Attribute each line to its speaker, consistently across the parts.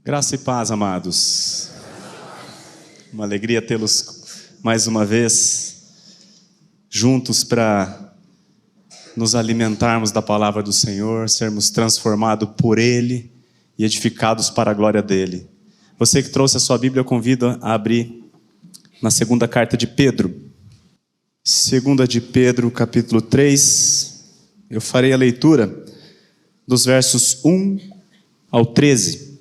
Speaker 1: Graça e paz, amados. Uma alegria tê-los mais uma vez juntos para nos alimentarmos da palavra do Senhor, sermos transformados por Ele e edificados para a glória dEle. Você que trouxe a sua Bíblia, eu convido a abrir na segunda carta de Pedro. Segunda de Pedro, capítulo 3. Eu farei a leitura dos versos 1 ao 13.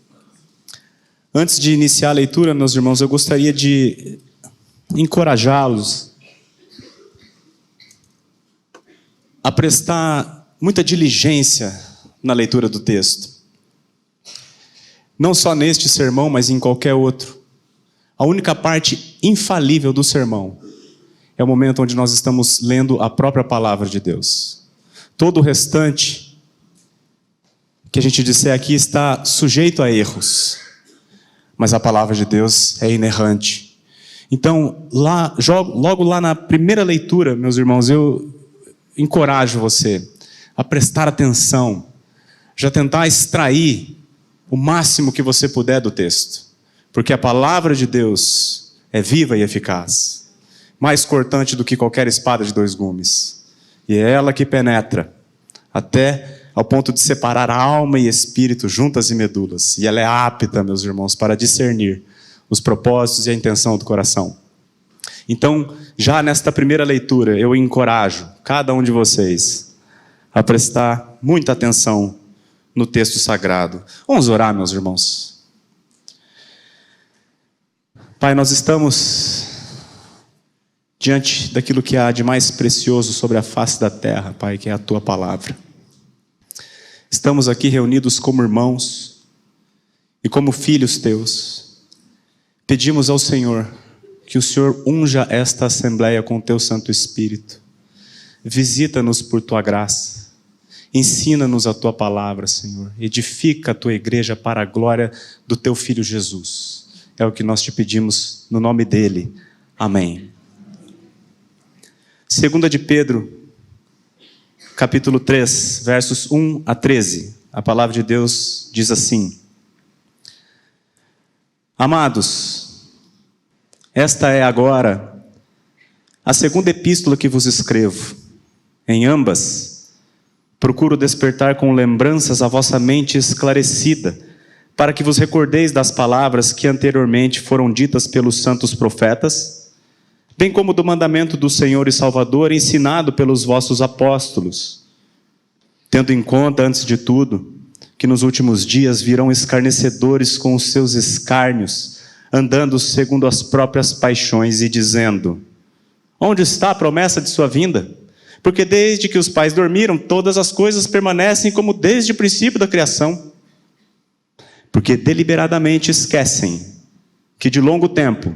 Speaker 1: Antes de iniciar a leitura, meus irmãos, eu gostaria de encorajá-los a prestar muita diligência na leitura do texto. Não só neste sermão, mas em qualquer outro. A única parte infalível do sermão é o momento onde nós estamos lendo a própria palavra de Deus. Todo o restante que a gente disser aqui está sujeito a erros. Mas a palavra de Deus é inerrante. Então, logo lá na primeira leitura, meus irmãos, eu encorajo você a prestar atenção, já tentar extrair o máximo que você puder do texto. Porque a palavra de Deus é viva e eficaz, mais cortante do que qualquer espada de dois gumes. E é ela que penetra até ao ponto de separar alma e espírito, juntas e medulas. E ela é apta, meus irmãos, para discernir os propósitos e a intenção do coração. Então, já nesta primeira leitura, eu encorajo cada um de vocês a prestar muita atenção no texto sagrado. Vamos orar, meus irmãos. Pai, nós estamos diante daquilo que há de mais precioso sobre a face da terra, Pai, que é a Tua palavra. Estamos aqui reunidos como irmãos e como filhos Teus. Pedimos ao Senhor que o Senhor unja esta assembleia com Teu Santo Espírito. Visita-nos por Tua graça. Ensina-nos a Tua palavra, Senhor. Edifica a Tua igreja para a glória do Teu Filho Jesus. É o que nós te pedimos no nome dEle. Amém. Segunda de Pedro, capítulo 3, versos 1 a 13. A palavra de Deus diz assim: Amados, esta é agora a segunda epístola que vos escrevo. Em ambas, procuro despertar com lembranças a vossa mente esclarecida, para que vos recordeis das palavras que anteriormente foram ditas pelos santos profetas, bem como do mandamento do Senhor e Salvador ensinado pelos vossos apóstolos, tendo em conta, antes de tudo, que nos últimos dias virão escarnecedores com os seus escárnios, andando segundo as próprias paixões e dizendo: onde está a promessa de sua vinda? Porque desde que os pais dormiram, todas as coisas permanecem como desde o princípio da criação. Porque deliberadamente esquecem que de longo tempo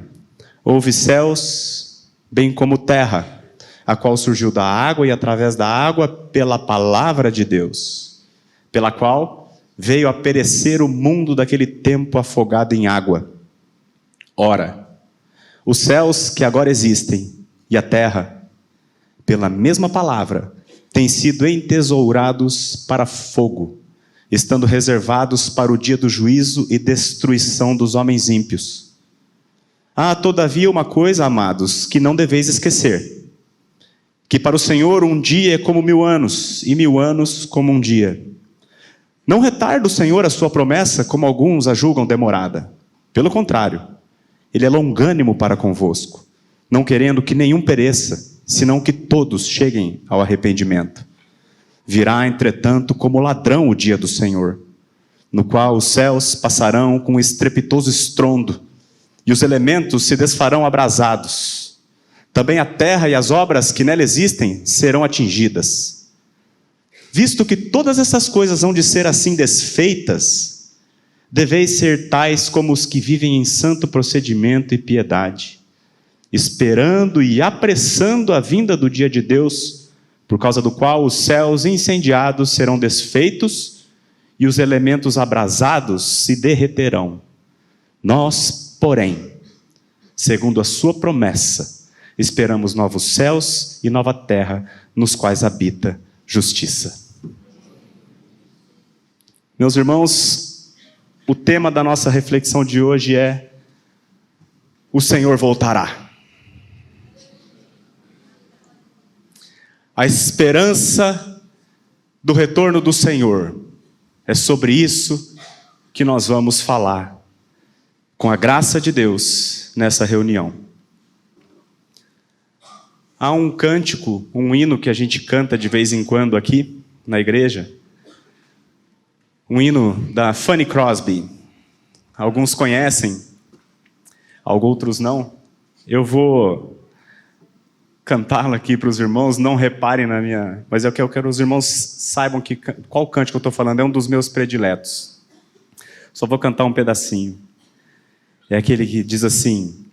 Speaker 1: houve céus, bem como terra, a qual surgiu da água e através da água pela palavra de Deus, pela qual veio a perecer o mundo daquele tempo afogado em água. Ora, os céus que agora existem e a terra, pela mesma palavra, têm sido entesourados para fogo, estando reservados para o dia do juízo e destruição dos homens ímpios. Há, todavia, uma coisa, amados, que não deveis esquecer: que para o Senhor um dia é como 1000 anos, e 1000 anos como um dia. Não retarda o Senhor a sua promessa, como alguns a julgam demorada. Pelo contrário, Ele é longânimo para convosco, não querendo que nenhum pereça, senão que todos cheguem ao arrependimento. Virá, entretanto, como ladrão o dia do Senhor, no qual os céus passarão com estrepitoso estrondo, e os elementos se desfarão abrasados. Também a terra e as obras que nela existem serão atingidas. Visto que todas essas coisas hão de ser assim desfeitas, deveis ser tais como os que vivem em santo procedimento e piedade, esperando e apressando a vinda do dia de Deus, por causa do qual os céus incendiados serão desfeitos e os elementos abrasados se derreterão. Nós, porém, segundo a sua promessa, esperamos novos céus e nova terra, nos quais habita justiça. Meus irmãos, o tema da nossa reflexão de hoje é: o Senhor voltará. A esperança do retorno do Senhor. É sobre isso que nós vamos falar, com a graça de Deus, nessa reunião. Há um cântico, um hino que a gente canta de vez em quando aqui, na igreja. Um hino da Fanny Crosby. Alguns conhecem, outros não. Eu vou cantá-la aqui para os irmãos, não reparem na minha... Mas eu quero que os irmãos saibam qual cântico eu estou falando, é um dos meus prediletos. Só vou cantar um pedacinho. É aquele que diz assim: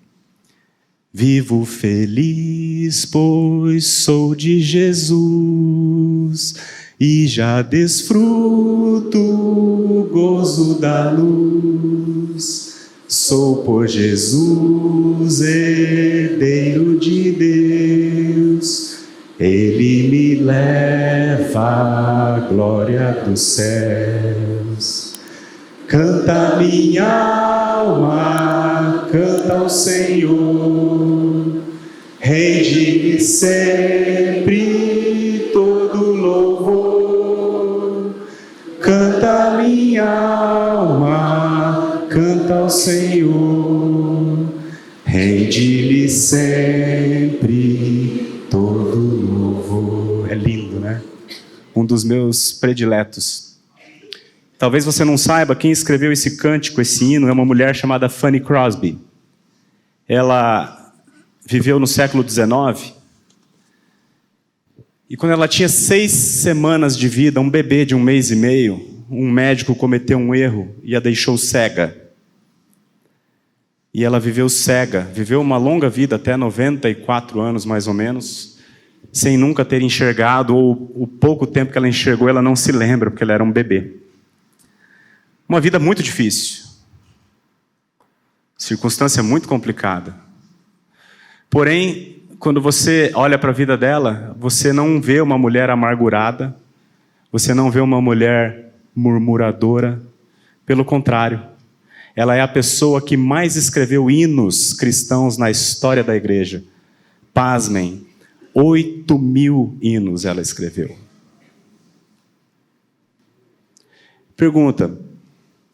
Speaker 1: vivo feliz, pois sou de Jesus, e já desfruto o gozo da luz. Sou por Jesus herdeiro de Deus, Ele me leva à glória dos céus. Canta minha alma, canta ao Senhor, rende-lhe sempre todo louvor. Canta minha alma, canta ao Senhor, rende-lhe sempre todo louvor. É lindo, né? Um dos meus prediletos. Talvez você não saiba, quem escreveu esse cântico, esse hino, é uma mulher chamada Fanny Crosby. Ela viveu no século XIX. E quando ela tinha 6 semanas de vida, um bebê de 1 mês e meio, um médico cometeu um erro e a deixou cega. E ela viveu cega, viveu uma longa vida, até 94 anos mais ou menos, sem nunca ter enxergado, ou o pouco tempo que ela enxergou, ela não se lembra, porque ela era um bebê. Uma vida muito difícil. Circunstância muito complicada. Porém, quando você olha para a vida dela, você não vê uma mulher amargurada, você não vê uma mulher murmuradora. Pelo contrário, ela é a pessoa que mais escreveu hinos cristãos na história da igreja. Pasmem, 8.000 hinos ela escreveu. Pergunta: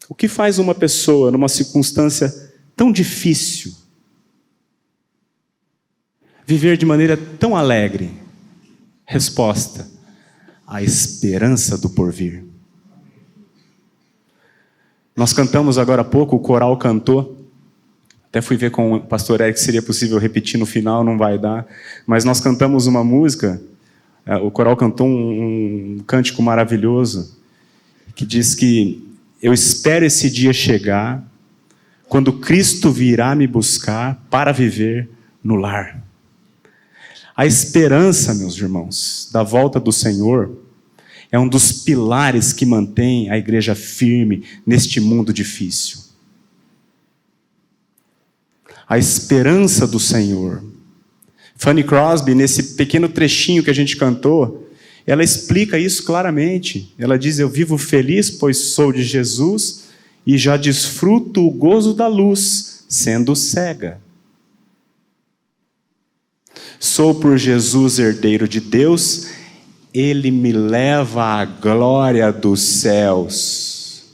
Speaker 1: o que faz uma pessoa, numa circunstância tão difícil, viver de maneira tão alegre? Resposta: a esperança do porvir. Nós cantamos agora há pouco, o coral cantou. Até fui ver com o pastor Eric se seria possível repetir no final, não vai dar. Mas nós cantamos uma música, o coral cantou um cântico maravilhoso, que diz que eu espero esse dia chegar, quando Cristo virá me buscar para viver no lar. A esperança, meus irmãos, da volta do Senhor é um dos pilares que mantém a igreja firme neste mundo difícil. A esperança do Senhor. Fanny Crosby, nesse pequeno trechinho que a gente cantou, ela explica isso claramente. Ela diz: eu vivo feliz, pois sou de Jesus, e já desfruto o gozo da luz, sendo cega. Sou por Jesus herdeiro de Deus, Ele me leva à glória dos céus.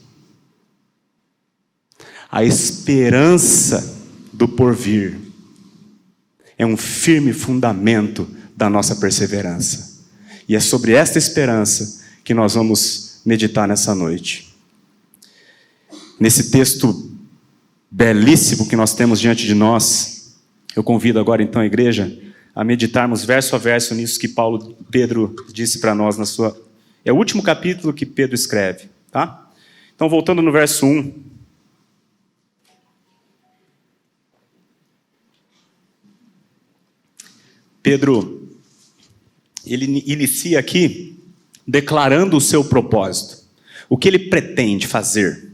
Speaker 1: A esperança do porvir é um firme fundamento da nossa perseverança. E é sobre esta esperança que nós vamos meditar nessa noite. Nesse texto belíssimo que nós temos diante de nós, eu convido agora então a igreja a meditarmos verso a verso nisso que Pedro disse para nós na sua... É o último capítulo que Pedro escreve, tá? Então, voltando no verso 1. Pedro, ele inicia aqui declarando o seu propósito. O que ele pretende fazer.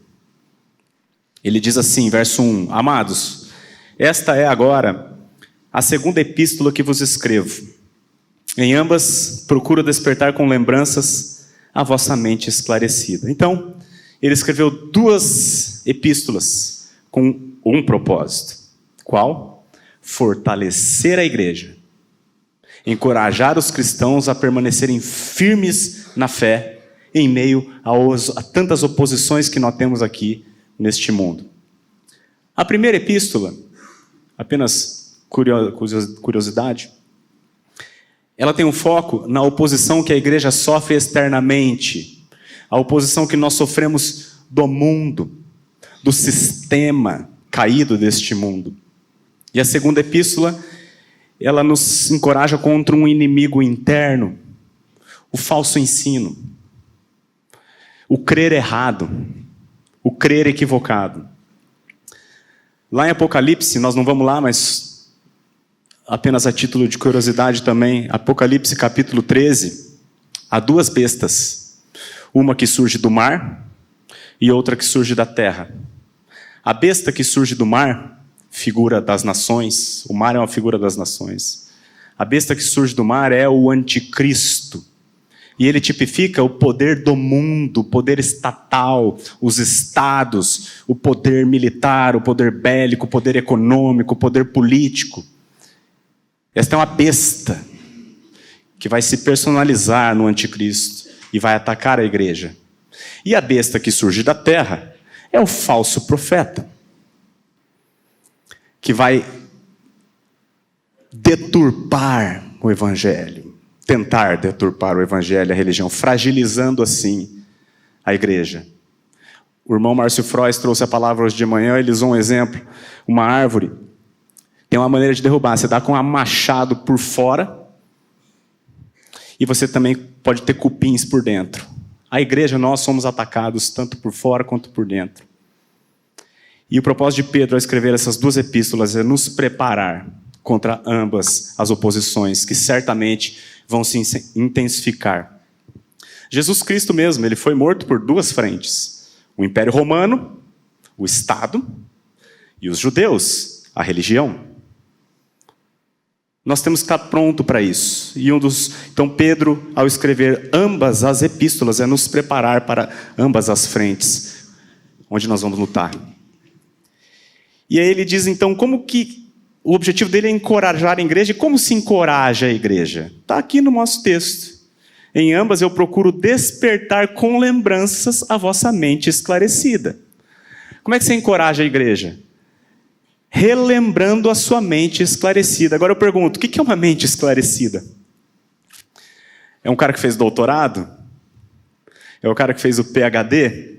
Speaker 1: Ele diz assim, verso 1. Amados, esta é agora a segunda epístola que vos escrevo. Em ambas, procuro despertar com lembranças a vossa mente esclarecida. Então, ele escreveu 2 epístolas com um propósito. Qual? Fortalecer a igreja. Encorajar os cristãos a permanecerem firmes na fé em meio a tantas oposições que nós temos aqui neste mundo. A primeira epístola, apenas curiosidade, ela tem um foco na oposição que a igreja sofre externamente, a oposição que nós sofremos do mundo, do sistema caído deste mundo. E a segunda epístola, ela nos encoraja contra um inimigo interno, o falso ensino, o crer errado, o crer equivocado. Lá em Apocalipse, nós não vamos lá, mas apenas a título de curiosidade também, Apocalipse capítulo 13, há duas bestas, uma que surge do mar e outra que surge da terra. A besta que surge do mar, figura das nações, o mar é uma figura das nações. A besta que surge do mar é o anticristo. E ele tipifica o poder do mundo, o poder estatal, os estados, o poder militar, o poder bélico, o poder econômico, o poder político. Esta é uma besta que vai se personalizar no anticristo e vai atacar a igreja. E a besta que surge da terra é o falso profeta, que vai deturpar o evangelho, tentar deturpar o evangelho, a religião, fragilizando assim a igreja. O irmão Márcio Frois trouxe a palavra hoje de manhã, ele usou um exemplo, uma árvore, tem uma maneira de derrubar, você dá com um machado por fora, e você também pode ter cupins por dentro. A igreja, nós somos atacados tanto por fora quanto por dentro. E o propósito de Pedro ao escrever essas duas epístolas é nos preparar contra ambas as oposições, que certamente vão se intensificar. Jesus Cristo mesmo, ele foi morto por duas frentes. O Império Romano, o Estado, e os judeus, a religião. Nós temos que estar pronto para isso. Então Pedro, ao escrever ambas as epístolas, é nos preparar para ambas as frentes, onde nós vamos lutar. E aí ele diz, então, como que o objetivo dele é encorajar a igreja. E como se encoraja a igreja? Está aqui no nosso texto. Em ambas eu procuro despertar com lembranças a vossa mente esclarecida. Como é que você encoraja a igreja? Relembrando a sua mente esclarecida. Agora eu pergunto, o que é uma mente esclarecida? É um cara que fez doutorado? É o cara que fez o PhD?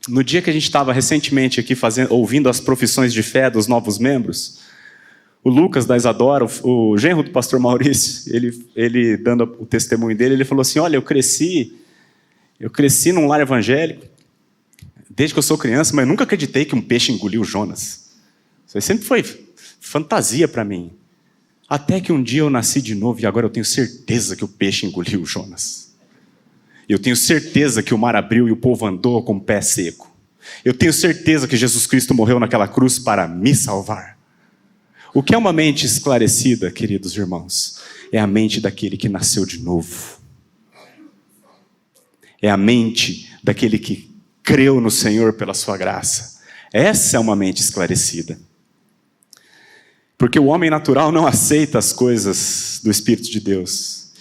Speaker 1: No dia que a gente estava recentemente aqui ouvindo as profissões de fé dos novos membros, o Lucas da Isadora, o genro do pastor Maurício, ele dando o testemunho dele, ele falou assim, olha, eu cresci num lar evangélico, desde que eu sou criança, mas eu nunca acreditei que um peixe engoliu Jonas. Isso sempre foi fantasia para mim. Até que um dia eu nasci de novo e agora eu tenho certeza que o peixe engoliu Jonas. Eu tenho certeza que o mar abriu e o povo andou com o pé seco. Eu tenho certeza que Jesus Cristo morreu naquela cruz para me salvar. O que é uma mente esclarecida, queridos irmãos? É a mente daquele que nasceu de novo. É a mente daquele que creu no Senhor pela sua graça. Essa é uma mente esclarecida. Porque o homem natural não aceita as coisas do Espírito de Deus.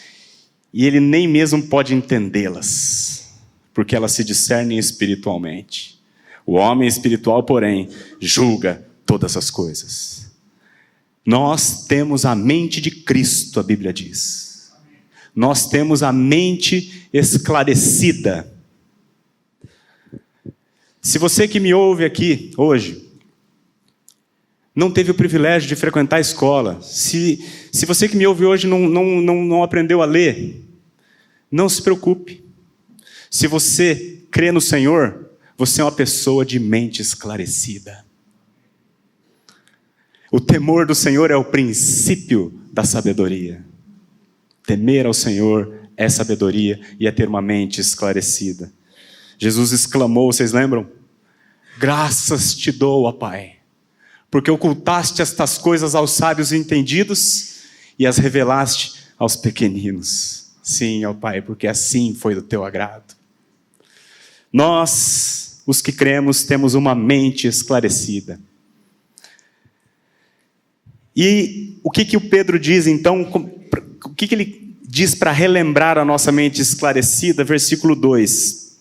Speaker 1: E ele nem mesmo pode entendê-las, porque elas se discernem espiritualmente. O homem espiritual, porém, julga todas as coisas. Nós temos a mente de Cristo, a Bíblia diz. Nós temos a mente esclarecida. Se você que me ouve aqui hoje não teve o privilégio de frequentar a escola, se você que me ouve hoje não aprendeu a ler, não se preocupe. Se você crê no Senhor, você é uma pessoa de mente esclarecida. O temor do Senhor é o princípio da sabedoria. Temer ao Senhor é sabedoria e é ter uma mente esclarecida. Jesus exclamou, vocês lembram? Graças te dou, ó Pai, porque ocultaste estas coisas aos sábios e entendidos e as revelaste aos pequeninos. Sim, ó Pai, porque assim foi do teu agrado. Nós, os que cremos temos uma mente esclarecida. E o que o Pedro diz, então? O que ele diz para relembrar a nossa mente esclarecida? Versículo 2.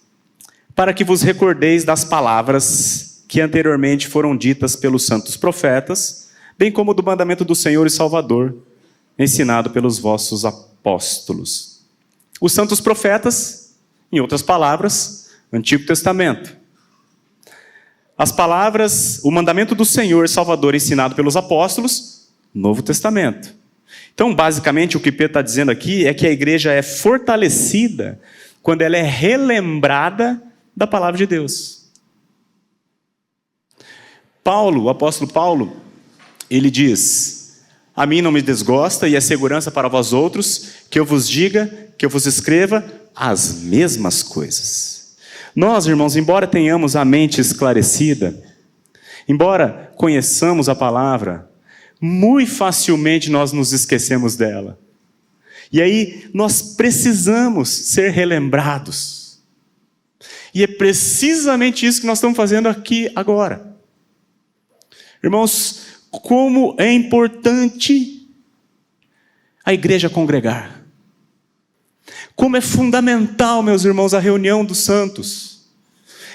Speaker 1: Para que vos recordeis das palavras que anteriormente foram ditas pelos santos profetas, bem como do mandamento do Senhor e Salvador, ensinado pelos vossos apóstolos. Os santos profetas, em outras palavras, Antigo Testamento. As palavras, o mandamento do Senhor e Salvador ensinado pelos apóstolos, Novo Testamento. Então, basicamente, o que Pedro está dizendo aqui é que a igreja é fortalecida quando ela é relembrada da palavra de Deus. Paulo, o apóstolo Paulo, ele diz: a mim não me desgosta e é segurança para vós outros que eu vos diga, que eu vos escreva as mesmas coisas. Nós, irmãos, embora tenhamos a mente esclarecida, embora conheçamos a palavra, muito facilmente nós nos esquecemos dela. E aí nós precisamos ser relembrados. E é precisamente isso que nós estamos fazendo aqui agora. Irmãos, como é importante a igreja congregar. Como é fundamental, meus irmãos, a reunião dos santos.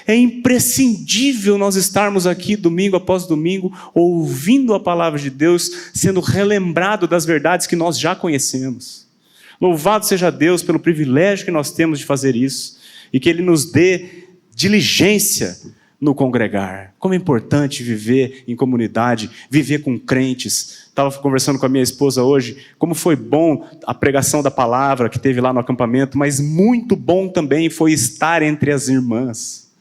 Speaker 1: É imprescindível nós estarmos aqui domingo após domingo, ouvindo a palavra de Deus, sendo relembrado das verdades que nós já conhecemos. Louvado seja Deus pelo privilégio que nós temos de fazer isso, e que Ele nos dê diligência no congregar. Como é importante viver em comunidade, viver com crentes. Estava conversando com a minha esposa hoje, como foi bom a pregação da palavra que teve lá no acampamento, mas muito bom também foi estar entre as irmãs,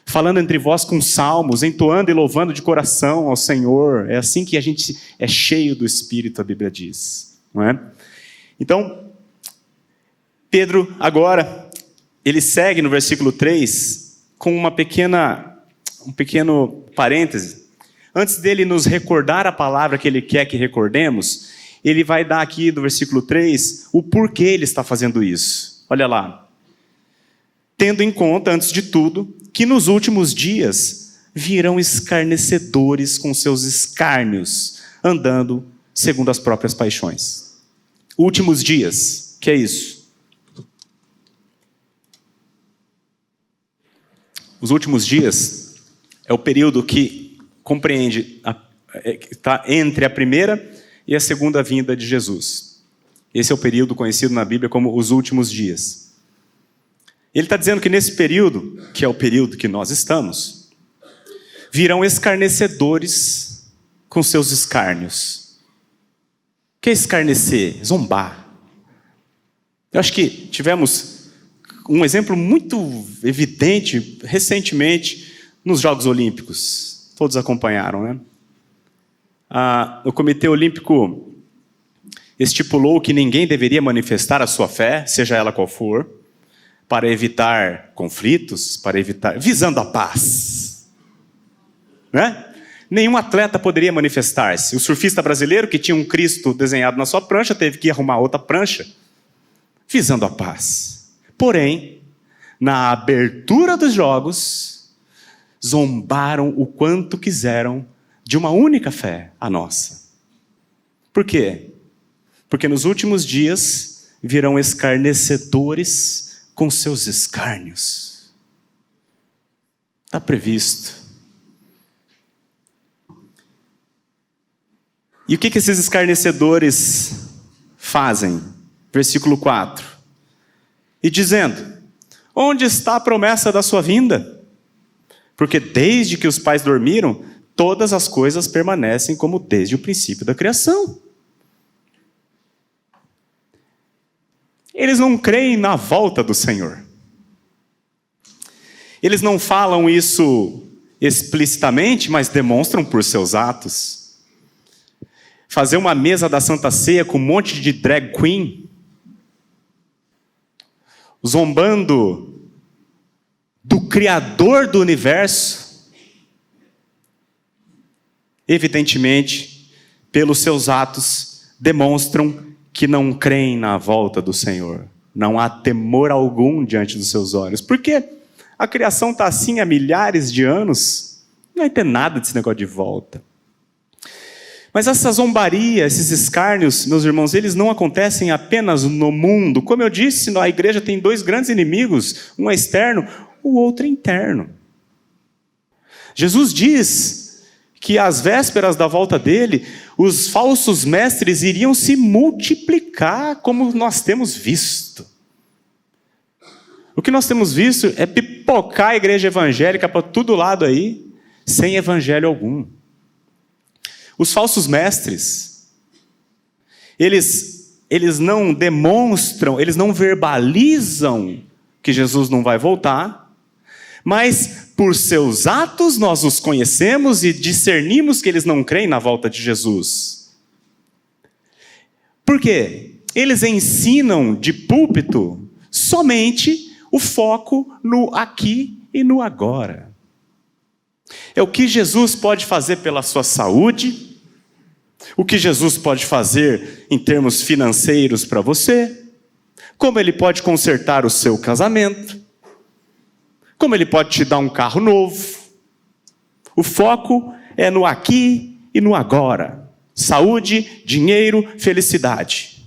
Speaker 1: falando entre vós com salmos, entoando e louvando de coração ao Senhor. É assim que a gente é cheio do Espírito, a Bíblia diz, não é? Então, Pedro agora, ele segue no versículo 3 com um pequeno parêntese. Antes dele nos recordar a palavra que ele quer que recordemos, ele vai dar aqui do versículo 3 o porquê ele está fazendo isso. Olha lá. Tendo em conta, antes de tudo, que nos últimos dias virão escarnecedores com seus escárnios, andando segundo as próprias paixões. Últimos dias, que é isso? Os últimos dias é o período que compreende, está entre a primeira e a segunda vinda de Jesus. Esse é o período conhecido na Bíblia como os últimos dias. Ele está dizendo que nesse período, que é o período que nós estamos, virão escarnecedores com seus escárnios. O que é escarnecer? Zombar. Eu acho que tivemos um exemplo muito evidente recentemente nos Jogos Olímpicos. Todos acompanharam, né? O Comitê Olímpico estipulou que ninguém deveria manifestar a sua fé, seja ela qual for, para evitar conflitos, visando a paz. Né? Nenhum atleta poderia manifestar-se. O surfista brasileiro, que tinha um Cristo desenhado na sua prancha, teve que arrumar outra prancha, visando a paz. Porém, na abertura dos jogos, zombaram o quanto quiseram de uma única fé, a nossa. Por quê? Porque nos últimos dias virão escarnecedores com seus escárnios. Está previsto. E o que esses escarnecedores fazem? Versículo 4. E dizendo: onde está a promessa da sua vinda? Porque desde que os pais dormiram, todas as coisas permanecem como desde o princípio da criação. Eles não creem na volta do Senhor. Eles não falam isso explicitamente, mas demonstram por seus atos. Fazer uma mesa da Santa Ceia com um monte de drag queen, zombando do Criador do universo, evidentemente, pelos seus atos, demonstram que não creem na volta do Senhor. Não há temor algum diante dos seus olhos. Por quê? A criação está assim há milhares de anos. Não vai ter nada desse negócio de volta. Mas essa zombaria, esses escárnios, meus irmãos, eles não acontecem apenas no mundo. Como eu disse, a igreja tem dois grandes inimigos, um é externo, o outro é interno. Jesus diz que às vésperas da volta dele, os falsos mestres iriam se multiplicar como nós temos visto. O que nós temos visto é pipocar a igreja evangélica para todo lado aí, sem evangelho algum. Os falsos mestres, eles não demonstram, eles não verbalizam que Jesus não vai voltar, mas por seus atos nós os conhecemos e discernimos que eles não creem na volta de Jesus. Por quê? Eles ensinam de púlpito somente o foco no aqui e no agora. É o que Jesus pode fazer pela sua saúde, o que Jesus pode fazer em termos financeiros para você, como Ele pode consertar o seu casamento, como Ele pode te dar um carro novo. O foco é no aqui e no agora. Saúde, dinheiro, felicidade.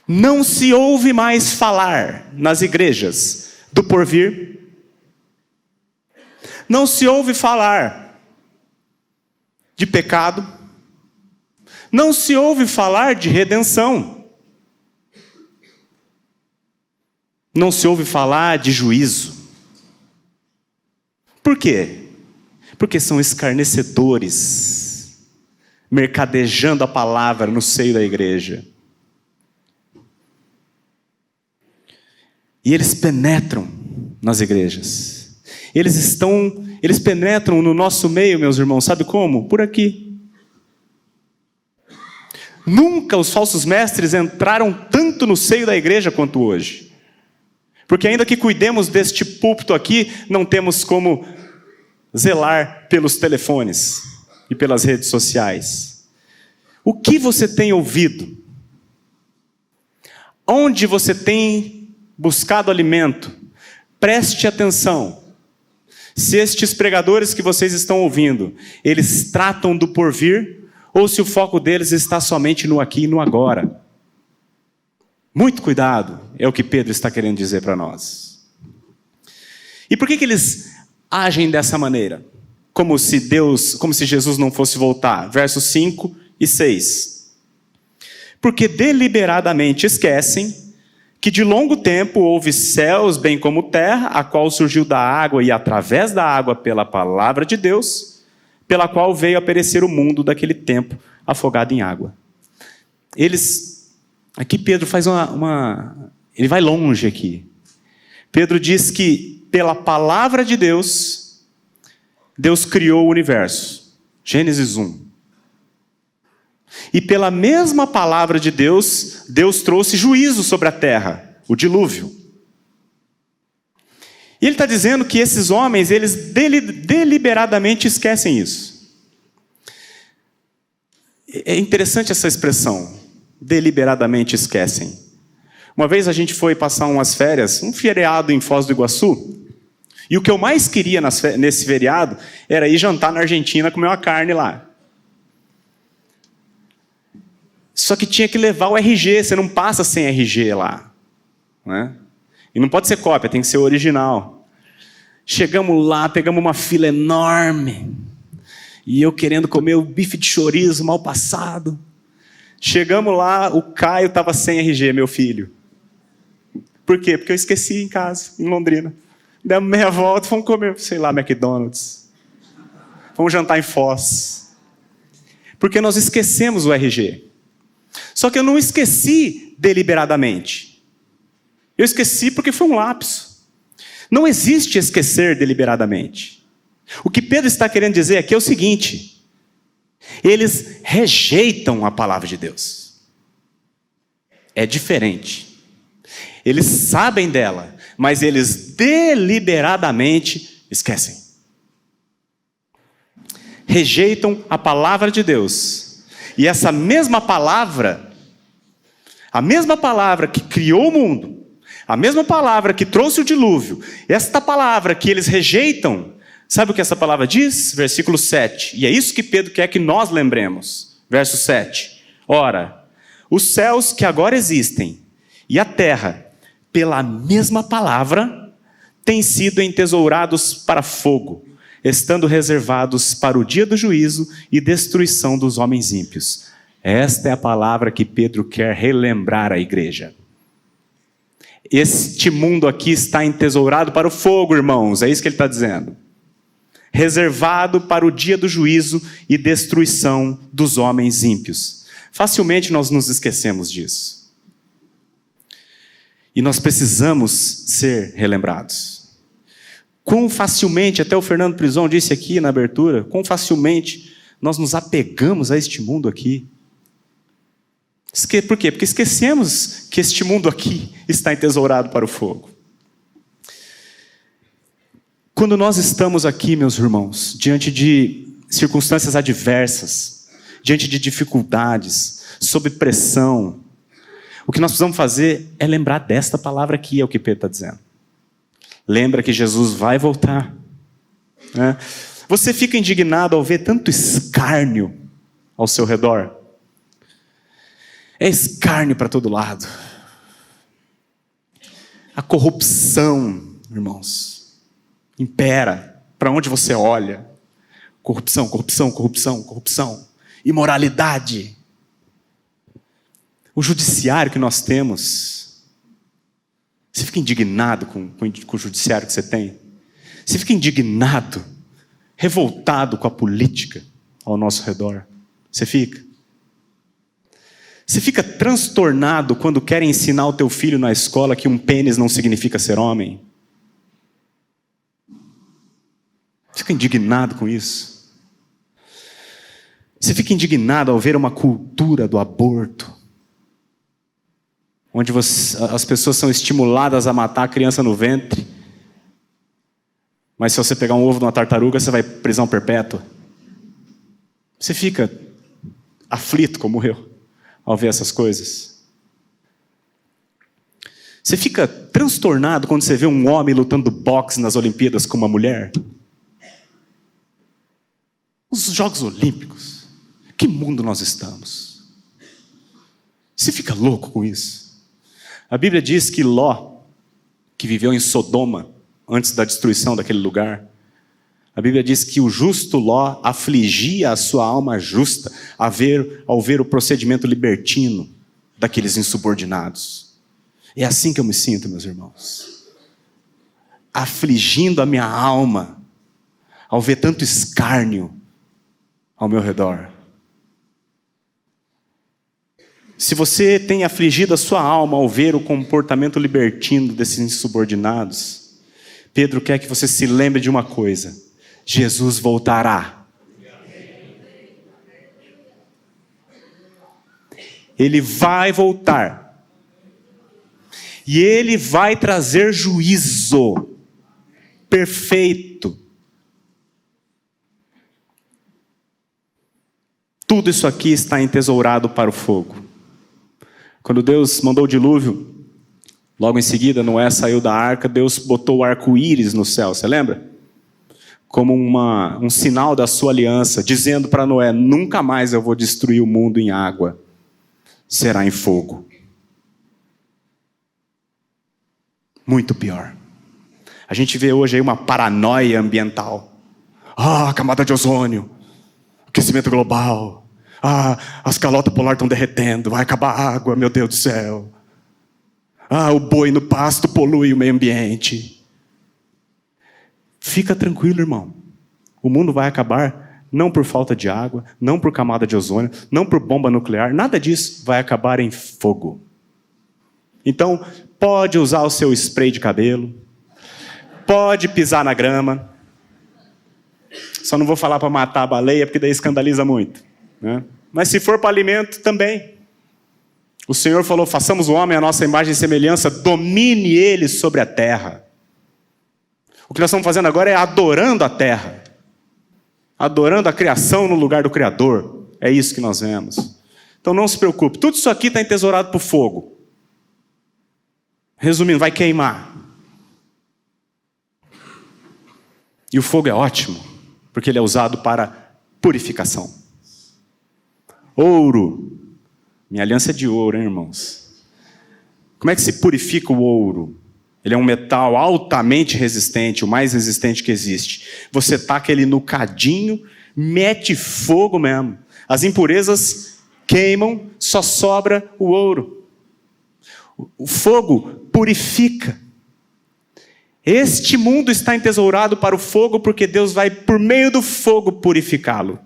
Speaker 1: Não se ouve mais falar nas igrejas do porvir. Não se ouve falar de pecado. Não se ouve falar de redenção. Não se ouve falar de juízo. Por quê? Porque são escarnecedores, mercadejando a palavra no seio da igreja. E eles penetram nas igrejas. Eles penetram no nosso meio, meus irmãos, sabe como? Por aqui. Nunca os falsos mestres entraram tanto no seio da igreja quanto hoje. Porque ainda que cuidemos deste púlpito aqui, não temos como zelar pelos telefones e pelas redes sociais. O que você tem ouvido? Onde você tem buscado alimento? Preste atenção. Se estes pregadores que vocês estão ouvindo, eles tratam do porvir, ou se o foco deles está somente no aqui e no agora. Muito cuidado, é o que Pedro está querendo dizer para nós. E por que eles agem dessa maneira? Como se Jesus não fosse voltar. Versos 5 e 6. Porque deliberadamente esquecem que de longo tempo houve céus bem como terra, a qual surgiu da água e através da água pela palavra de Deus, pela qual veio a perecer o mundo daquele tempo, afogado em água. Aqui Pedro faz ele vai longe aqui. Pedro diz que pela palavra de Deus, Deus criou o universo. Gênesis 1. E pela mesma palavra de Deus, Deus trouxe juízo sobre a terra, o dilúvio. E ele está dizendo que esses homens, eles deliberadamente esquecem isso. É interessante essa expressão, deliberadamente esquecem. Uma vez a gente foi passar umas férias, um feriado em Foz do Iguaçu, e o que eu mais queria nesse feriado era ir jantar na Argentina, comer uma carne lá. Só que tinha que levar o RG, você não passa sem RG lá, né? E não pode ser cópia, tem que ser original. Chegamos lá, pegamos uma fila enorme, e eu querendo comer o bife de chorizo mal passado. Chegamos lá, o Caio estava sem RG, meu filho. Por quê? Porque eu esqueci em casa, em Londrina. Demos meia volta, fomos comer, sei lá, McDonald's. Fomos jantar em Foz. Porque nós esquecemos o RG. Só que eu não esqueci deliberadamente. Eu esqueci porque foi um lapso. Não existe esquecer deliberadamente. O que Pedro está querendo dizer aqui é o seguinte: eles rejeitam a palavra de Deus. É diferente. Eles sabem dela, mas eles deliberadamente esquecem. Rejeitam a palavra de Deus. E essa mesma palavra, a mesma palavra que criou o mundo, A mesma palavra que trouxe o dilúvio, esta palavra que eles rejeitam, sabe o que essa palavra diz? Versículo 7. E é isso que Pedro quer que nós lembremos. Verso 7. Ora, os céus que agora existem e a terra, pela mesma palavra, têm sido entesourados para fogo, estando reservados para o dia do juízo e destruição dos homens ímpios. Esta é a palavra que Pedro quer relembrar à igreja. Este mundo aqui está entesourado para o fogo, irmãos, é isso que ele está dizendo. Reservado para o dia do juízo e destruição dos homens ímpios. Facilmente nós nos esquecemos disso. E nós precisamos ser relembrados. Quão facilmente, até o Fernando Prison disse aqui na abertura, quão facilmente nós nos apegamos a este mundo aqui. Por quê? Porque esquecemos que este mundo aqui está entesourado para o fogo. Quando nós estamos aqui, meus irmãos, diante de circunstâncias adversas, diante de dificuldades, sob pressão, o que nós precisamos fazer é lembrar desta palavra aqui, é o que Pedro está dizendo. Lembra que Jesus vai voltar. Né? Você fica indignado ao ver tanto escárnio ao seu redor? É escárnio para todo lado. A corrupção, irmãos, impera para onde você olha. Corrupção, corrupção, corrupção, corrupção. Imoralidade. O judiciário que nós temos. Você fica indignado com o judiciário que você tem? Você fica indignado, revoltado com a política ao nosso redor? Você fica? Você fica transtornado quando querem ensinar o teu filho na escola que um pênis não significa ser homem? Você fica indignado com isso? Você fica indignado ao ver uma cultura do aborto, onde as pessoas são estimuladas a matar a criança no ventre, mas se você pegar um ovo de uma tartaruga, você vai prisão perpétua? Você fica aflito como eu ao ver essas coisas? Você fica transtornado quando você vê um homem lutando boxe nas Olimpíadas com uma mulher? Os Jogos Olímpicos. Que mundo nós estamos? Você fica louco com isso? A Bíblia diz que Ló, que viveu em Sodoma, antes da destruição daquele lugar, a Bíblia diz que o justo Ló afligia a sua alma justa ao ver o procedimento libertino daqueles insubordinados. É assim que eu me sinto, meus irmãos. Afligindo a minha alma ao ver tanto escárnio ao meu redor. Se você tem afligido a sua alma ao ver o comportamento libertino desses insubordinados, Pedro quer que você se lembre de uma coisa: Jesus voltará. Ele vai voltar. E ele vai trazer juízo perfeito. Tudo isso aqui está entesourado para o fogo. Quando Deus mandou o dilúvio, logo em seguida Noé saiu da arca, Deus botou o arco-íris no céu, você lembra? Como um sinal da sua aliança, dizendo para Noé: nunca mais eu vou destruir o mundo em água, será em fogo. Muito pior. A gente vê hoje aí uma paranoia ambiental. A camada de ozônio, aquecimento global, as calotas polares estão derretendo, vai acabar a água, meu Deus do céu. O boi no pasto polui o meio ambiente. Fica tranquilo, irmão. O mundo vai acabar não por falta de água, não por camada de ozônio, não por bomba nuclear, nada disso. Vai acabar em fogo. Então, pode usar o seu spray de cabelo, pode pisar na grama. Só não vou falar para matar a baleia, porque daí escandaliza muito, né? Mas se for para alimento, também. O Senhor falou: façamos o homem à nossa imagem e semelhança, domine ele sobre a terra. O que nós estamos fazendo agora é adorando a terra, adorando a criação no lugar do Criador. É isso que nós vemos. Então não se preocupe, tudo isso aqui está entesourado para o fogo. Resumindo, vai queimar. E o fogo é ótimo, porque ele é usado para purificação. Ouro. Minha aliança é de ouro, hein, irmãos? Como é que se purifica o ouro? Ele é um metal altamente resistente, o mais resistente que existe. Você taca ele no cadinho, mete fogo mesmo. As impurezas queimam, só sobra o ouro. O fogo purifica. Este mundo está entesourado para o fogo, porque Deus vai, por meio do fogo, purificá-lo.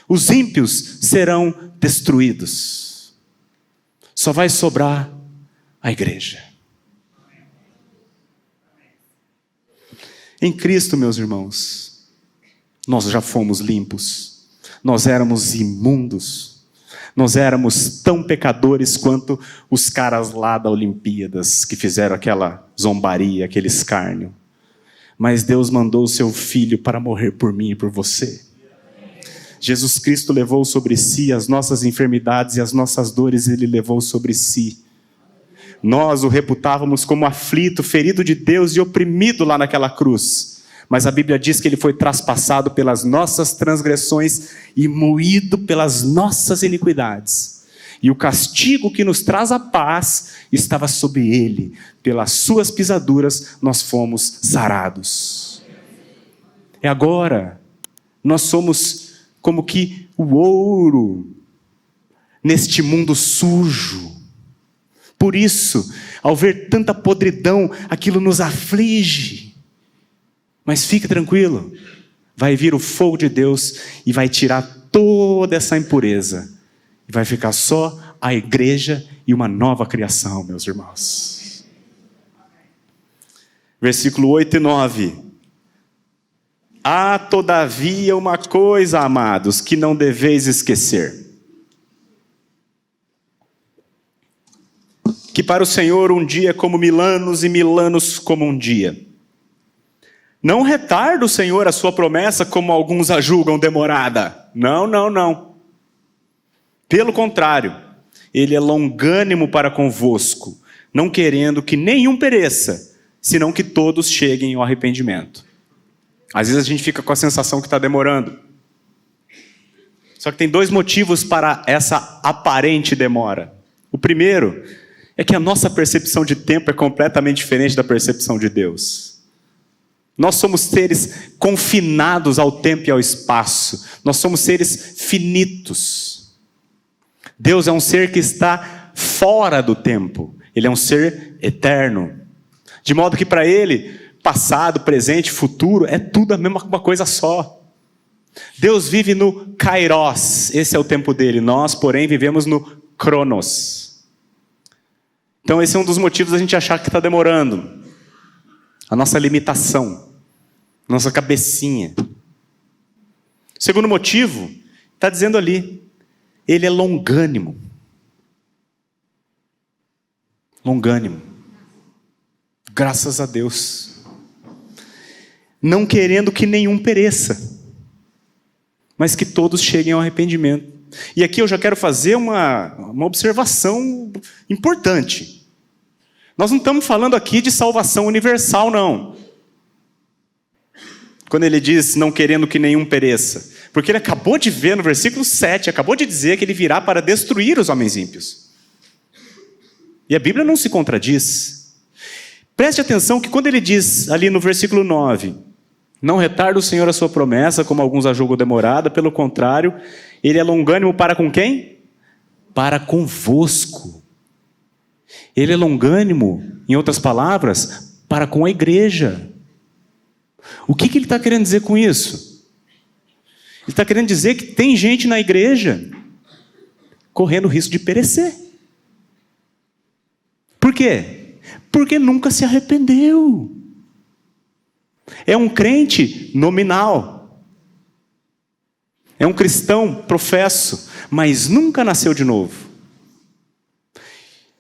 Speaker 1: Os ímpios serão destruídos. Só vai sobrar a igreja. Em Cristo, meus irmãos, nós já fomos limpos. Nós éramos imundos. Nós éramos tão pecadores quanto os caras lá da Olimpíadas, que fizeram aquela zombaria, aquele escárnio. Mas Deus mandou o seu Filho para morrer por mim e por você. Jesus Cristo levou sobre si as nossas enfermidades e as nossas dores Ele levou sobre si. Nós o reputávamos como aflito, ferido de Deus e oprimido lá naquela cruz. Mas a Bíblia diz que ele foi traspassado pelas nossas transgressões e moído pelas nossas iniquidades. E o castigo que nos traz a paz estava sobre ele. Pelas suas pisaduras nós fomos sarados. É agora. Nós somos como que o ouro neste mundo sujo. Por isso, ao ver tanta podridão, aquilo nos aflige. Mas fique tranquilo, vai vir o fogo de Deus e vai tirar toda essa impureza. E vai ficar só a igreja e uma nova criação, meus irmãos. Versículo 8 e 9. Há todavia uma coisa, amados, que não deveis esquecer. Que para o Senhor um dia é como 1000 anos e 1000 anos como um dia. Não retarda o Senhor a sua promessa como alguns a julgam demorada. Não, não, não. Pelo contrário, Ele é longânimo para convosco, não querendo que nenhum pereça, senão que todos cheguem ao arrependimento. Às vezes a gente fica com a sensação que está demorando. Só que tem 2 motivos para essa aparente demora. O primeiro é que a nossa percepção de tempo é completamente diferente da percepção de Deus. Nós somos seres confinados ao tempo e ao espaço. Nós somos seres finitos. Deus é um ser que está fora do tempo. Ele é um ser eterno. De modo que para Ele, passado, presente, futuro, é tudo a mesma coisa só. Deus vive no Kairos. Esse é o tempo dele. Nós, porém, vivemos no Cronos. Então esse é um dos motivos da gente achar que está demorando. A nossa limitação. Nossa cabecinha. O segundo motivo, está dizendo ali, Ele é longânimo. Longânimo. Graças a Deus. Não querendo que nenhum pereça, mas que todos cheguem ao arrependimento. E aqui eu já quero fazer uma observação importante. Nós não estamos falando aqui de salvação universal, não. Quando ele diz, não querendo que nenhum pereça. Porque ele acabou de ver no versículo 7, acabou de dizer que ele virá para destruir os homens ímpios. E a Bíblia não se contradiz. Preste atenção que quando ele diz ali no versículo 9, não retarda o Senhor a sua promessa, como alguns a julgam demorada, pelo contrário, Ele é longânimo para com quem? Para convosco. Ele é longânimo, em outras palavras, para com a igreja. O que ele está querendo dizer com isso? Ele está querendo dizer que tem gente na igreja correndo o risco de perecer. Por quê? Porque nunca se arrependeu. É um crente nominal. É um cristão professo, mas nunca nasceu de novo.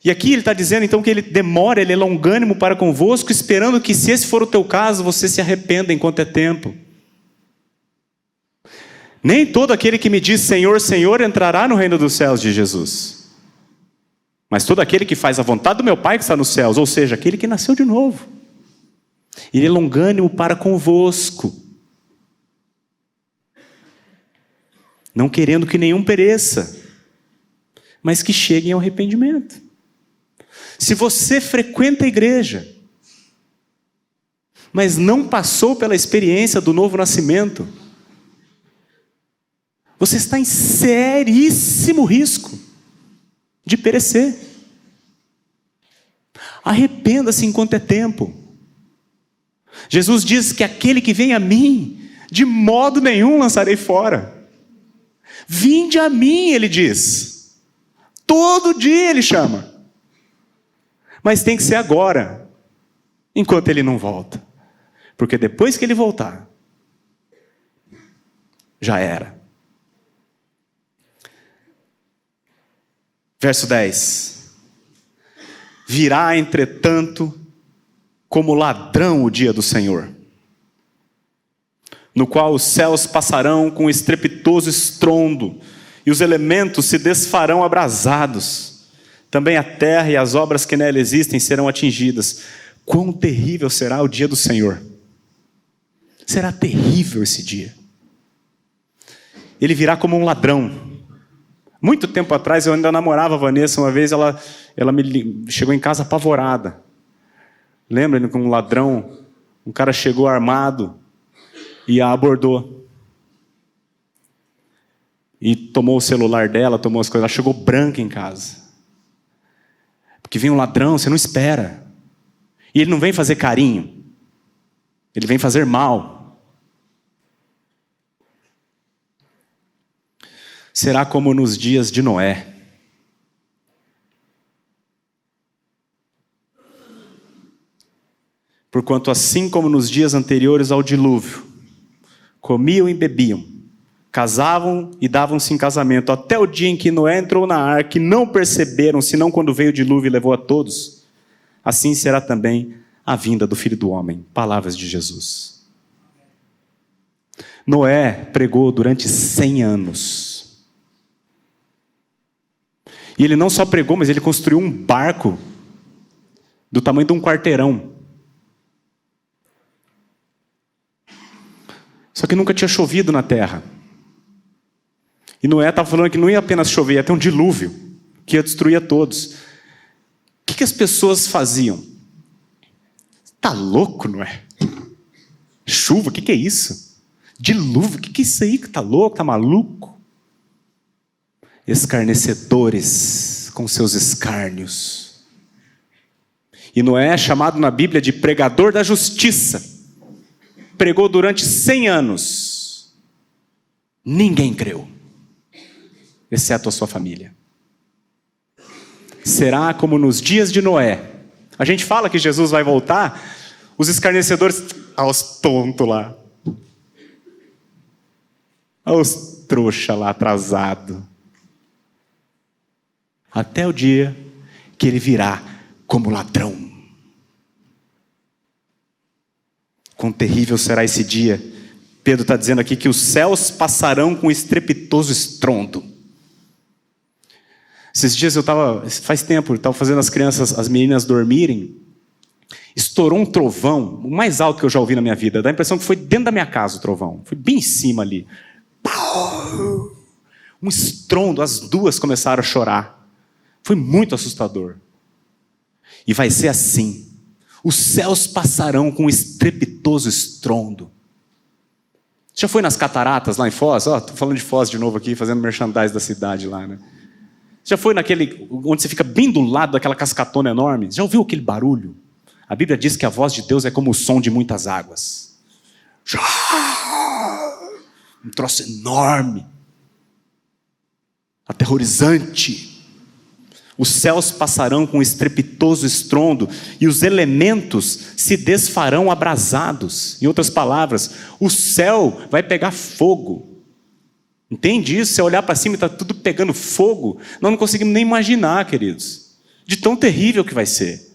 Speaker 1: E aqui ele está dizendo então que ele demora, ele é longânimo para convosco, esperando que, se esse for o teu caso, você se arrependa enquanto é tempo. Nem todo aquele que me diz Senhor, Senhor entrará no reino dos céus de Jesus. Mas todo aquele que faz a vontade do meu Pai que está nos céus, ou seja, aquele que nasceu de novo, ele é longânimo para convosco, não querendo que nenhum pereça, mas que cheguem ao arrependimento. Se você frequenta a igreja, mas não passou pela experiência do novo nascimento, você está em seríssimo risco de perecer. Arrependa-se enquanto é tempo. Jesus diz que aquele que vem a mim, de modo nenhum lançarei fora. Vinde a mim, ele diz. Todo dia ele chama. Mas tem que ser agora, enquanto ele não volta. Porque depois que ele voltar, já era. Verso 10. Virá, entretanto, como ladrão o dia do Senhor, no qual os céus passarão com estrepitoso estrondo, e os elementos se desfarão abrasados. Também a terra e as obras que nela existem serão atingidas. Quão terrível será o dia do Senhor! Será terrível esse dia. Ele virá como um ladrão. Muito tempo atrás, eu ainda namorava a Vanessa. Uma vez ela me chegou em casa apavorada. Lembra que um ladrão, um cara chegou armado e a abordou. E tomou o celular dela, tomou as coisas. Ela chegou branca em casa. Porque vem um ladrão, você não espera. E ele não vem fazer carinho. Ele vem fazer mal. Será como nos dias de Noé. Porquanto assim como nos dias anteriores ao dilúvio, comiam e bebiam, casavam e davam-se em casamento, até o dia em que Noé entrou na arca, e não perceberam, senão quando veio o dilúvio e levou a todos, assim será também a vinda do Filho do Homem. Palavras de Jesus. Noé pregou durante 100 anos. E ele não só pregou, mas ele construiu um barco do tamanho de um quarteirão. Só que nunca tinha chovido na terra. E Noé estava falando que não ia apenas chover, ia ter um dilúvio, que ia destruir a todos. O que as pessoas faziam? Tá louco, Noé? Chuva, o que é isso? Dilúvio, o que é isso aí? Tá louco, tá maluco? Escarnecedores com seus escárnios. E Noé é chamado na Bíblia de pregador da justiça. Pregou durante 100 anos. Ninguém creu, exceto a sua família. Será como nos dias de Noé. A gente fala que Jesus vai voltar, os escarnecedores, aos tontos lá. Aos trouxa lá, atrasado. Até o dia que ele virá como ladrão. Quão terrível será esse dia. Pedro está dizendo aqui que os céus passarão com estrepitoso estrondo. Esses dias faz tempo, eu estava fazendo as meninas dormirem. Estourou um trovão, o mais alto que eu já ouvi na minha vida. Dá a impressão que foi dentro da minha casa o trovão. Foi bem em cima ali. Um estrondo, as duas começaram a chorar. Foi muito assustador. E vai ser assim. Os céus passarão com estrepitoso estrondo. Já foi nas cataratas lá em Foz? Estou falando de Foz de novo aqui, fazendo merchandising da cidade lá, né? Já foi naquele, onde você fica bem do lado daquela cascatona enorme? Já ouviu aquele barulho? A Bíblia diz que a voz de Deus é como o som de muitas águas. Um troço enorme. Aterrorizante. Os céus passarão com estrepitoso estrondo e os elementos se desfarão abrasados. Em outras palavras, o céu vai pegar fogo. Entende isso? Você olhar para cima e está tudo pegando fogo. Nós não conseguimos nem imaginar, queridos, de tão terrível que vai ser.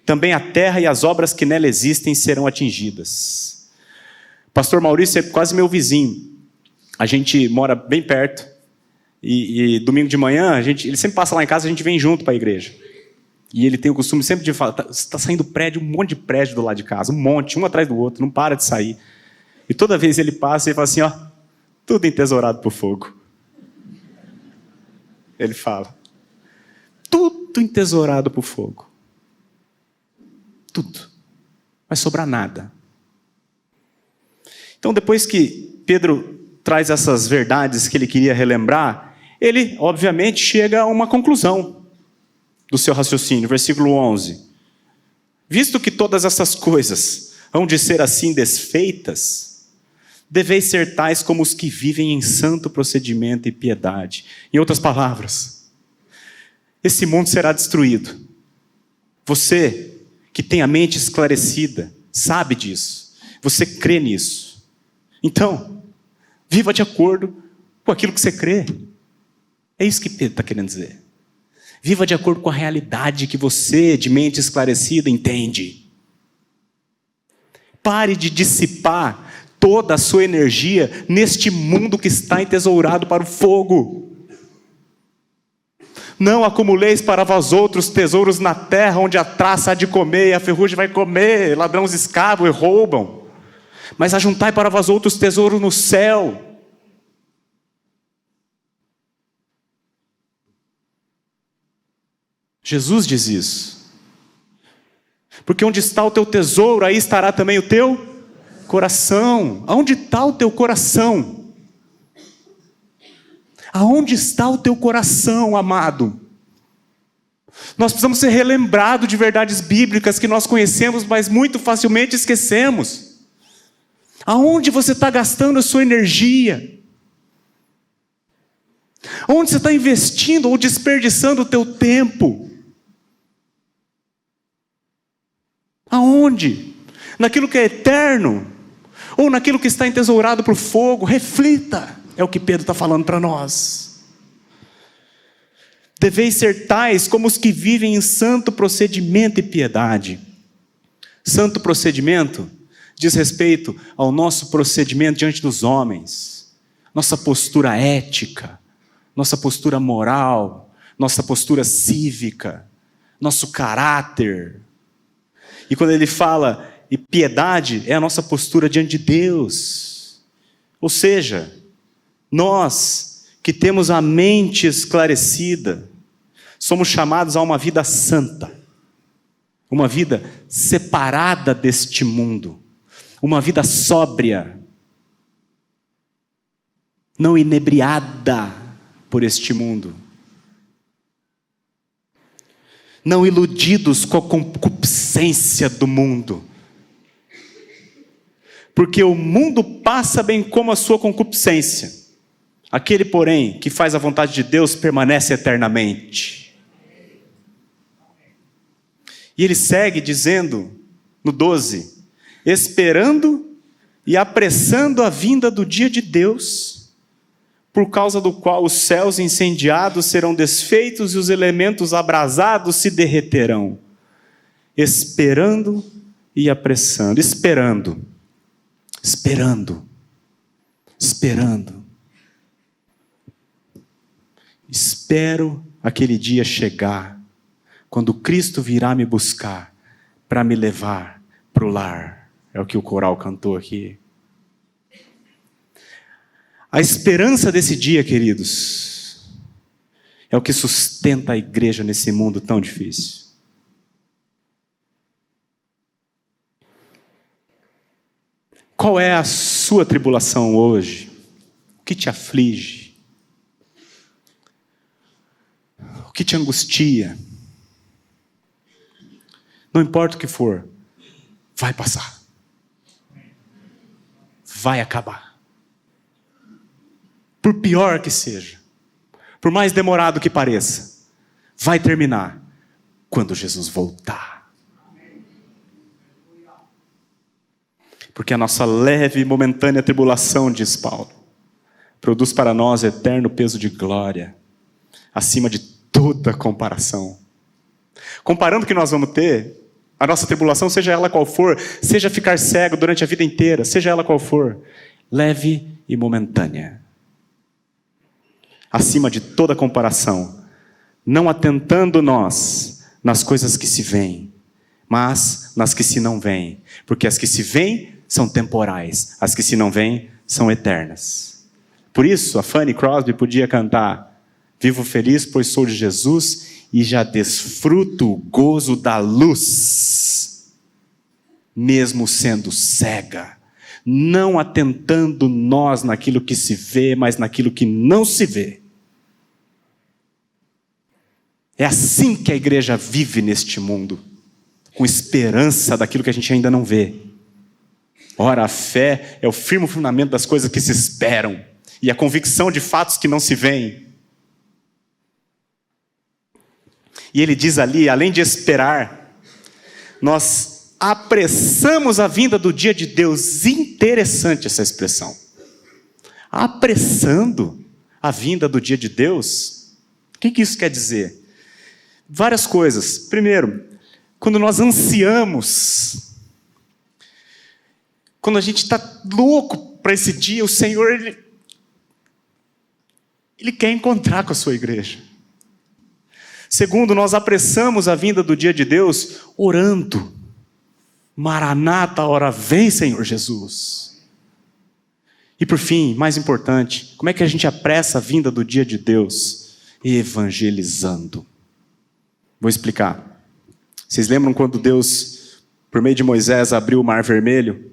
Speaker 1: Também a terra e as obras que nela existem serão atingidas. Pastor Maurício é quase meu vizinho. A gente mora bem perto. E domingo de manhã, ele sempre passa lá em casa, a gente vem junto para a igreja. E ele tem o costume sempre de falar, está saindo prédio, um monte de prédio do lado de casa, um monte, um atrás do outro, não para de sair. E toda vez ele passa, ele fala assim, ó, tudo entesourado por fogo. Ele fala, tudo entesourado por fogo. Tudo. Não vai sobrar nada. Então, depois que Pedro traz essas verdades que ele queria relembrar, ele, obviamente, chega a uma conclusão do seu raciocínio. Versículo 11. Visto que todas essas coisas hão de ser assim desfeitas, deveis ser tais como os que vivem em santo procedimento e piedade. Em outras palavras, esse mundo será destruído. Você, que tem a mente esclarecida, sabe disso. Você crê nisso. Então, viva de acordo com aquilo que você crê. É isso que Pedro está querendo dizer. Viva de acordo com a realidade que você, de mente esclarecida, entende. Pare de dissipar toda a sua energia neste mundo que está entesourado para o fogo. Não acumuleis para vós outros tesouros na terra, onde a traça há de comer e a ferrugem vai comer, ladrões escavam e roubam. Mas ajuntai para vós outros tesouros no céu. Jesus diz isso. Porque onde está o teu tesouro, aí estará também o teu coração. Aonde está o teu coração? Aonde está o teu coração, amado? Nós precisamos ser relembrados de verdades bíblicas que nós conhecemos, mas muito facilmente esquecemos. Aonde você está gastando a sua energia? Onde você está investindo ou desperdiçando o teu tempo? Aonde? Naquilo que é eterno? Ou naquilo que está entesourado por fogo? Reflita, é o que Pedro está falando para nós. Deveis ser tais como os que vivem em santo procedimento e piedade. Santo procedimento diz respeito ao nosso procedimento diante dos homens, nossa postura ética, nossa postura moral, nossa postura cívica, nosso caráter. E quando ele fala, e piedade é a nossa postura diante de Deus. Ou seja, nós que temos a mente esclarecida, somos chamados a uma vida santa, uma vida separada deste mundo, uma vida sóbria, não inebriada por este mundo, não iludidos com a concupiscência do mundo, porque o mundo passa bem como a sua concupiscência, aquele, porém, que faz a vontade de Deus permanece eternamente. E ele segue dizendo, no 12, esperando e apressando a vinda do dia de Deus, por causa do qual os céus incendiados serão desfeitos e os elementos abrasados se derreterão. Esperando e apressando. Esperando. Espero aquele dia chegar, quando Cristo virá me buscar para me levar para o lar. É o que o coral cantou aqui. A esperança desse dia, queridos, é o que sustenta a igreja nesse mundo tão difícil. Qual é a sua tribulação hoje? O que te aflige? O que te angustia? Não importa o que for, vai passar. Vai acabar. Por pior que seja, por mais demorado que pareça, vai terminar quando Jesus voltar. Porque a nossa leve e momentânea tribulação, diz Paulo, produz para nós eterno peso de glória, acima de toda comparação. Comparando o que nós vamos ter, a nossa tribulação, seja ela qual for, seja ficar cego durante a vida inteira, seja ela qual for, leve e momentânea. acima de toda comparação, não atentando nós nas coisas que se veem, mas nas que se não veem, porque as que se veem são temporais, as que se não veem são eternas. Por isso, a Fanny Crosby podia cantar: vivo feliz, pois sou de Jesus, e já desfruto o gozo da luz, mesmo sendo cega, não atentando nós naquilo que se vê, mas naquilo que não se vê. É assim que a igreja vive neste mundo, com esperança daquilo que a gente ainda não vê. Ora, a fé é o firme fundamento das coisas que se esperam, e a convicção de fatos que não se veem. E ele diz ali, além de esperar, nós apressamos a vinda do dia de Deus. Interessante essa expressão. Apressando a vinda do dia de Deus. O que isso quer dizer? Várias coisas. Primeiro, quando nós ansiamos, quando a gente está louco para esse dia, o Senhor, Ele quer encontrar com a sua igreja. Segundo, nós apressamos a vinda do dia de Deus orando. Maranata, hora vem, Senhor Jesus. E por fim, mais importante, como é que a gente apressa a vinda do dia de Deus? Evangelizando. Vou explicar. Vocês lembram quando Deus, por meio de Moisés, abriu o Mar Vermelho?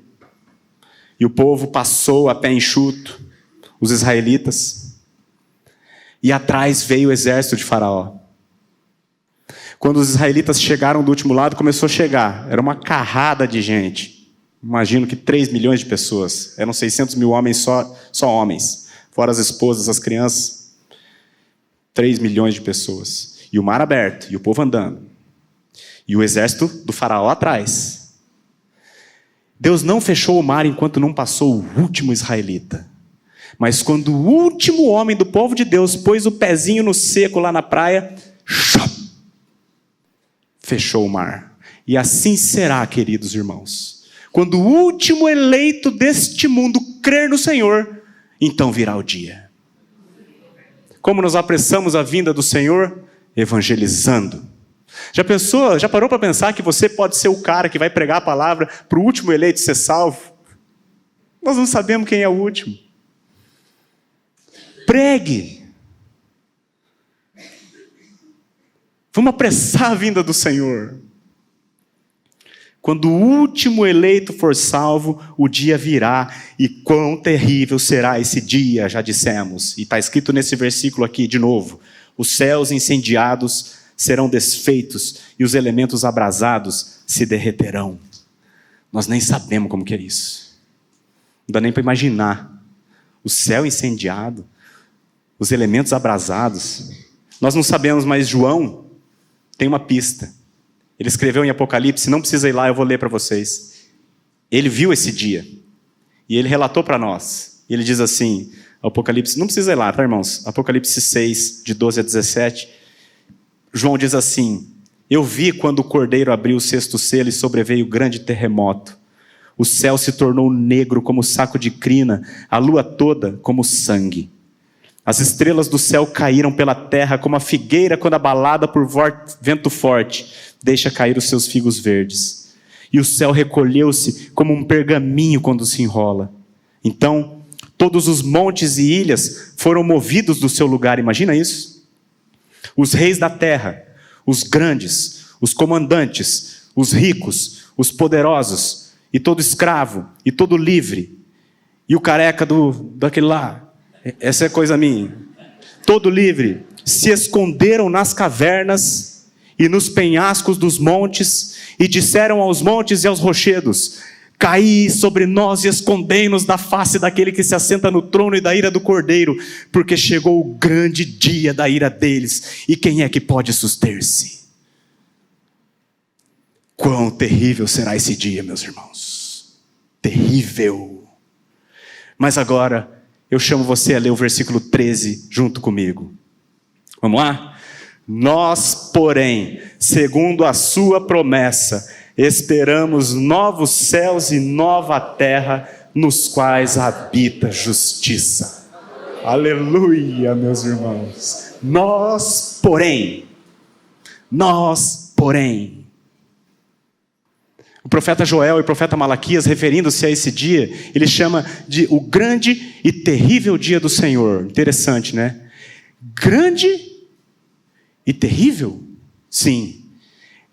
Speaker 1: E o povo passou a pé enxuto, os israelitas. E atrás veio o exército de Faraó. Quando os israelitas chegaram do último lado, começou a chegar. Era uma carrada de gente. Imagino que 3 milhões de pessoas. Eram 600 mil homens, só homens. Fora as esposas, as crianças. 3 milhões de pessoas. E o mar aberto, e o povo andando. E o exército do faraó atrás. Deus não fechou o mar enquanto não passou o último israelita. Mas quando o último homem do povo de Deus pôs o pezinho no seco lá na praia, fechou o mar. E assim será, queridos irmãos. Quando o último eleito deste mundo crer no Senhor, então virá o dia. Como nós apressamos a vinda do Senhor? Evangelizando. Já pensou, já parou para pensar que você pode ser o cara que vai pregar a palavra para o último eleito ser salvo? Nós não sabemos quem é o último. Pregue. Vamos apressar a vinda do Senhor. Quando o último eleito for salvo, o dia virá, e quão terrível será esse dia, já dissemos. E está escrito nesse versículo aqui, de novo: os céus incendiados serão desfeitos, e os elementos abrasados se derreterão. Nós nem sabemos como que é isso. Não dá nem para imaginar. O céu incendiado, os elementos abrasados. Nós não sabemos, mas João tem uma pista. Ele escreveu em Apocalipse, não precisa ir lá, eu vou ler para vocês. Ele viu esse dia. E ele relatou para nós. E ele diz assim, Apocalipse, não precisa ir lá, tá, irmãos? Apocalipse 6, de 12 a 17. João diz assim: eu vi quando o cordeiro abriu o 6º selo e sobreveio grande terremoto. O céu se tornou negro como saco de crina, a lua toda como sangue. As estrelas do céu caíram pela terra como a figueira quando abalada por vento forte deixa cair os seus figos verdes. E o céu recolheu-se como um pergaminho quando se enrola. Então, todos os montes e ilhas foram movidos do seu lugar. Imagina isso? Os reis da terra, os grandes, os comandantes, os ricos, os poderosos, e todo escravo, e todo livre, e o careca daquele lá, essa é coisa minha, todo livre, se esconderam nas cavernas e nos penhascos dos montes, e disseram aos montes e aos rochedos: caí sobre nós e escondei-nos da face daquele que se assenta no trono e da ira do cordeiro, porque chegou o grande dia da ira deles, e quem é que pode suster-se? Quão terrível será esse dia, meus irmãos. Terrível. Mas agora eu chamo você a ler o versículo 13 junto comigo. Vamos lá? Nós, porém, segundo a sua promessa, esperamos novos céus e nova terra, nos quais habita justiça. Aleluia, meus irmãos. Nós, porém. O profeta Joel e o profeta Malaquias, referindo-se a esse dia, ele chama de o grande e terrível dia do Senhor. Interessante, né? Grande e terrível? Sim.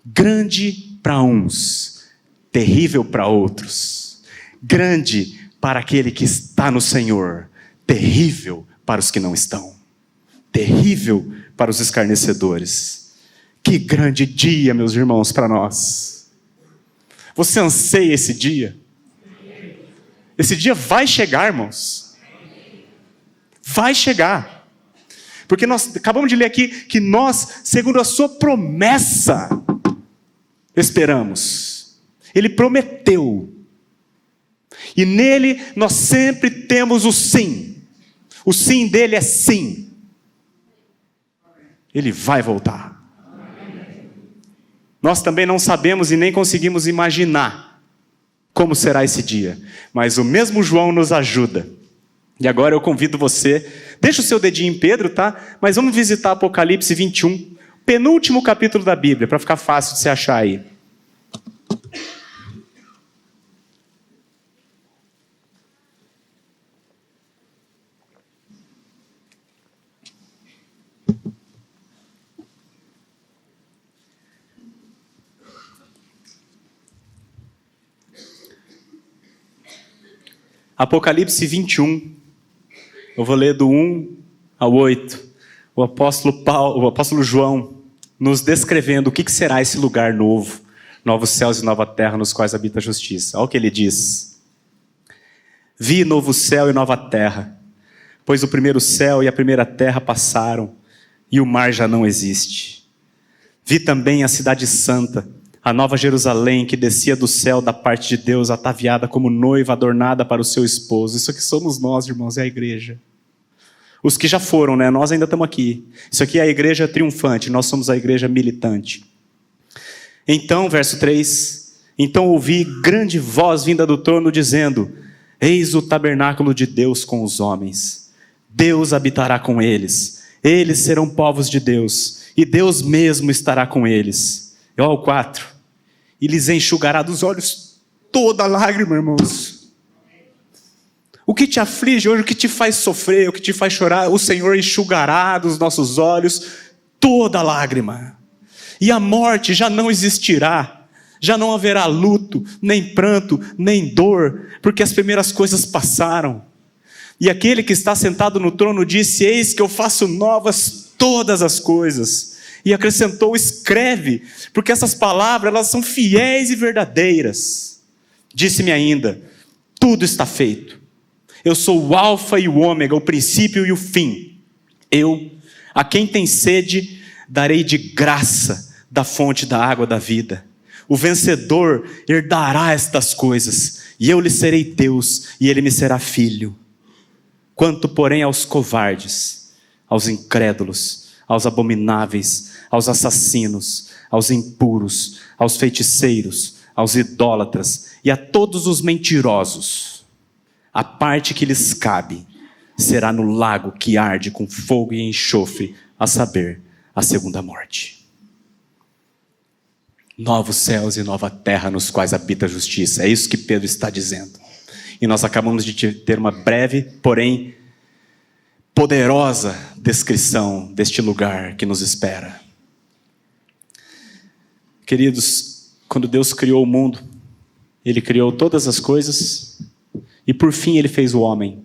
Speaker 1: Grande para uns, terrível para outros. Grande para aquele que está no Senhor, terrível para os que não estão. Terrível para os escarnecedores. Que grande dia, meus irmãos, para nós. Você anseia esse dia? Esse dia vai chegar, irmãos. Vai chegar. Porque nós acabamos de ler aqui que nós, segundo a sua promessa, esperamos. Ele prometeu. E nele nós sempre temos o sim. O sim dele é sim. Ele vai voltar. Nós também não sabemos e nem conseguimos imaginar como será esse dia. Mas o mesmo João nos ajuda. E agora eu convido você, deixa o seu dedinho em Pedro, tá? Mas vamos visitar Apocalipse 21, penúltimo capítulo da Bíblia, para ficar fácil de se achar aí. Apocalipse 21, eu vou ler do 1 ao 8, o apóstolo João nos descrevendo o que será esse lugar novo, novos céus e nova terra nos quais habita a justiça. Olha o que ele diz: vi novo céu e nova terra, pois o primeiro céu e a primeira terra passaram, e o mar já não existe. Vi também a cidade santa, a nova Jerusalém, que descia do céu da parte de Deus, ataviada como noiva adornada para o seu esposo. Isso aqui somos nós, irmãos, é a igreja. Os que já foram, né? Nós ainda estamos aqui. Isso aqui é a igreja triunfante, nós somos a igreja militante. Então, verso 3, então ouvi grande voz vinda do trono dizendo: eis o tabernáculo de Deus com os homens. Deus habitará com eles. Eles serão povos de Deus, e Deus mesmo estará com eles. Olha o 4. E lhes enxugará dos olhos toda lágrima, irmãos. O que te aflige hoje, o que te faz sofrer, o que te faz chorar, o Senhor enxugará dos nossos olhos toda lágrima. E a morte já não existirá. Já não haverá luto, nem pranto, nem dor, porque as primeiras coisas passaram. E aquele que está sentado no trono disse: eis que eu faço novas todas as coisas. E acrescentou: escreve, porque essas palavras elas são fiéis e verdadeiras. Disse-me ainda: tudo está feito. Eu sou o alfa e o ômega, o princípio e o fim. Eu, a quem tem sede, darei de graça da fonte da água da vida. O vencedor herdará estas coisas, e eu lhe serei Deus, e ele me será filho. Quanto, porém, aos covardes, aos incrédulos, aos abomináveis, aos assassinos, aos impuros, aos feiticeiros, aos idólatras e a todos os mentirosos, a parte que lhes cabe será no lago que arde com fogo e enxofre, a saber, a segunda morte. Novos céus e nova terra nos quais habita a justiça. É isso que Pedro está dizendo. E nós acabamos de ter uma breve, porém poderosa descrição deste lugar que nos espera. Queridos, quando Deus criou o mundo, Ele criou todas as coisas e por fim Ele fez o homem.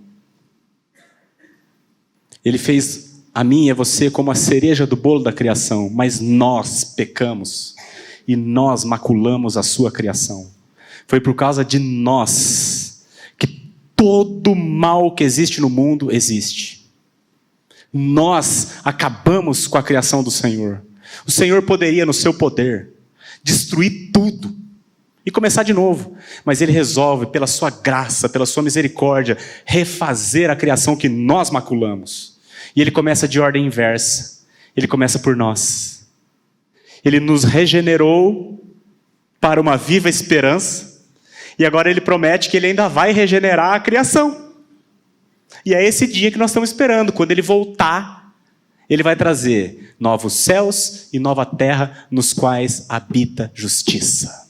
Speaker 1: Ele fez a mim e a você como a cereja do bolo da criação, mas nós pecamos e nós maculamos a sua criação. Foi por causa de nós que todo mal que existe no mundo existe. Nós acabamos com a criação do Senhor. O Senhor poderia, no seu poder, destruir tudo e começar de novo. Mas Ele resolve, pela sua graça, pela sua misericórdia, refazer a criação que nós maculamos. E Ele começa de ordem inversa. Ele começa por nós. Ele nos regenerou para uma viva esperança. E agora Ele promete que Ele ainda vai regenerar a criação. E é esse dia que nós estamos esperando. Quando Ele voltar, Ele vai trazer novos céus e nova terra nos quais habita justiça.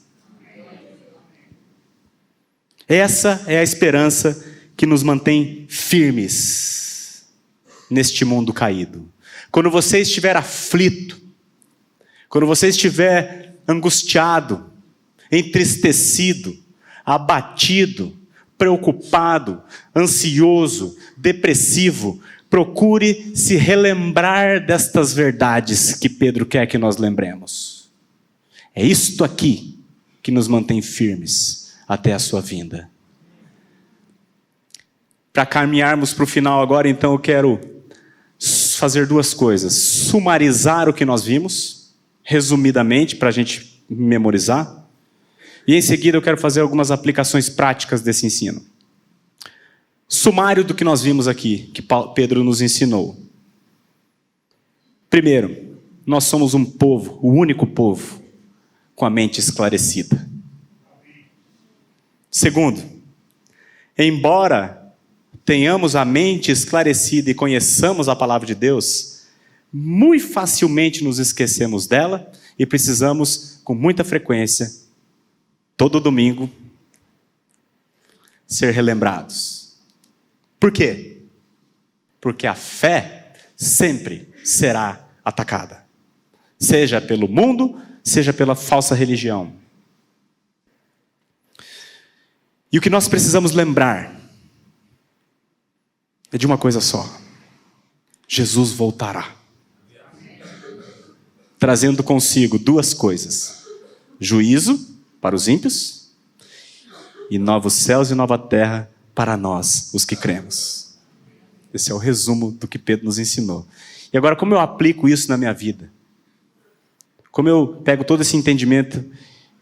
Speaker 1: Essa é a esperança que nos mantém firmes neste mundo caído. Quando você estiver aflito, quando você estiver angustiado, entristecido, abatido, preocupado, ansioso, depressivo, procure se relembrar destas verdades que Pedro quer que nós lembremos. É isto aqui que nos mantém firmes até a sua vinda. Para caminharmos para o final agora, então eu quero fazer duas coisas. Sumarizar o que nós vimos, resumidamente, para a gente memorizar. E em seguida eu quero fazer algumas aplicações práticas desse ensino. Sumário do que nós vimos aqui, que Pedro nos ensinou. Primeiro, nós somos um povo, o único povo, com a mente esclarecida. Segundo, embora tenhamos a mente esclarecida e conheçamos a palavra de Deus, muito facilmente nos esquecemos dela e precisamos, com muita frequência, todo domingo, ser relembrados. Por quê? Porque a fé sempre será atacada. Seja pelo mundo, seja pela falsa religião. E o que nós precisamos lembrar é de uma coisa só. Jesus voltará. Trazendo consigo duas coisas. Juízo para os ímpios e novos céus e nova terra para nós, os que cremos. Esse é o resumo do que Pedro nos ensinou. E agora, como eu aplico isso na minha vida? Como eu pego todo esse entendimento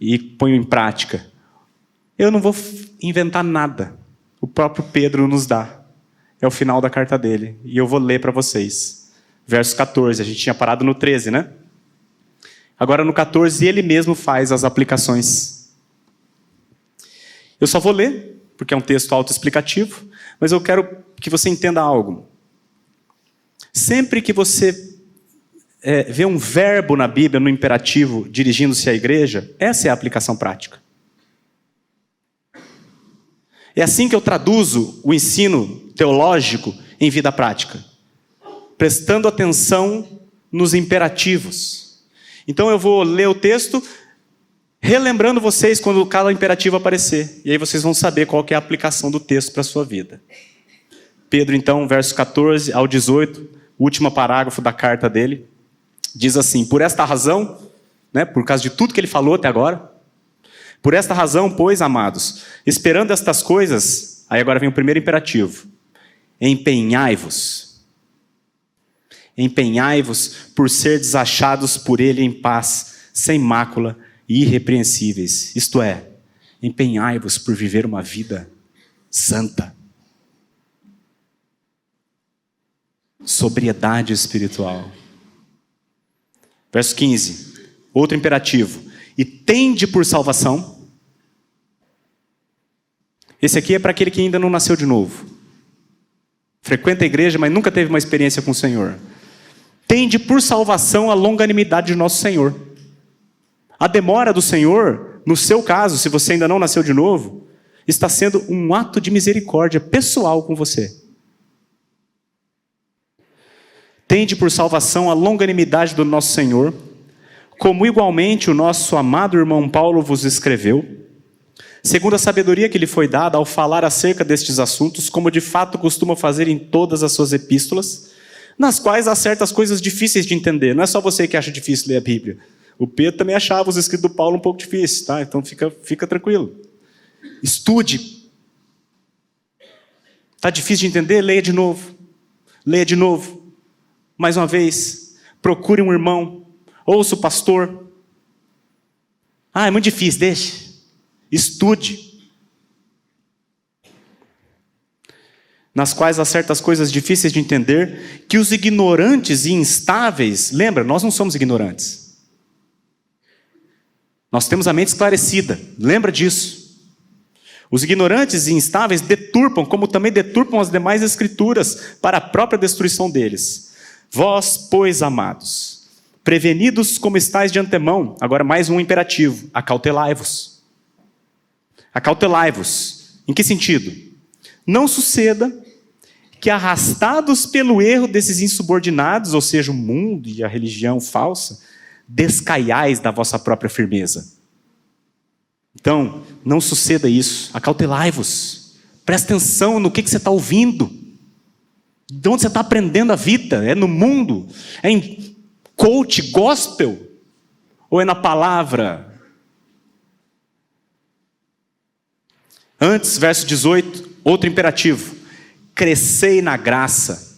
Speaker 1: e ponho em prática? Eu não vou inventar nada. O próprio Pedro nos dá. É o final da carta dele. E eu vou ler para vocês. Verso 14. A gente tinha parado no 13, né? Agora no 14, ele mesmo faz as aplicações. Eu só vou ler, porque é um texto autoexplicativo, mas eu quero que você entenda algo. Sempre que você vê um verbo na Bíblia, no imperativo, dirigindo-se à igreja, essa é a aplicação prática. É assim que eu traduzo o ensino teológico em vida prática, prestando atenção nos imperativos. Então eu vou ler o texto, relembrando vocês quando cada imperativo aparecer, e aí vocês vão saber qual que é a aplicação do texto para a sua vida. Pedro, então, verso 14 ao 18, o último parágrafo da carta dele, diz assim: por esta razão, por causa de tudo que ele falou até agora, por esta razão, pois, amados, esperando estas coisas, aí agora vem o primeiro imperativo, empenhai-vos. Empenhai-vos por ser desachados por ele em paz, sem mácula e irrepreensíveis. Isto é, empenhai-vos por viver uma vida santa. Sobriedade espiritual. Verso 15, outro imperativo. E tende por salvação. Esse aqui é para aquele que ainda não nasceu de novo. Frequenta a igreja, mas nunca teve uma experiência com o Senhor. Tende por salvação a longanimidade de nosso Senhor. A demora do Senhor, no seu caso, se você ainda não nasceu de novo, está sendo um ato de misericórdia pessoal com você. Tende por salvação a longanimidade do nosso Senhor, como igualmente o nosso amado irmão Paulo vos escreveu, segundo a sabedoria que lhe foi dada ao falar acerca destes assuntos, como de fato costuma fazer em todas as suas epístolas, nas quais há certas coisas difíceis de entender. Não é só você que acha difícil ler a Bíblia. O Pedro também achava os escritos do Paulo um pouco difíceis, tá? Então fica tranquilo. Estude. Está difícil de entender? Leia de novo. Leia de novo. Mais uma vez. Procure um irmão. Ouça o pastor. É muito difícil, deixe. Estude. Nas quais há certas coisas difíceis de entender, que os ignorantes e instáveis, lembra, nós não somos ignorantes. Nós temos a mente esclarecida, lembra disso. Os ignorantes e instáveis deturpam, como também deturpam as demais escrituras, para a própria destruição deles. Vós, pois, amados, prevenidos como estáis de antemão, agora mais um imperativo, acautelai-vos. Acautelai-vos. Em que sentido? Não suceda que, arrastados pelo erro desses insubordinados, ou seja, o mundo e a religião falsa, descaiais da vossa própria firmeza. Então, não suceda isso. Acautelai-vos. Presta atenção no que você está ouvindo. De onde você está aprendendo a vida? É no mundo? É em coach, gospel? Ou é na palavra? Antes, verso 18, outro imperativo. Crescei na graça.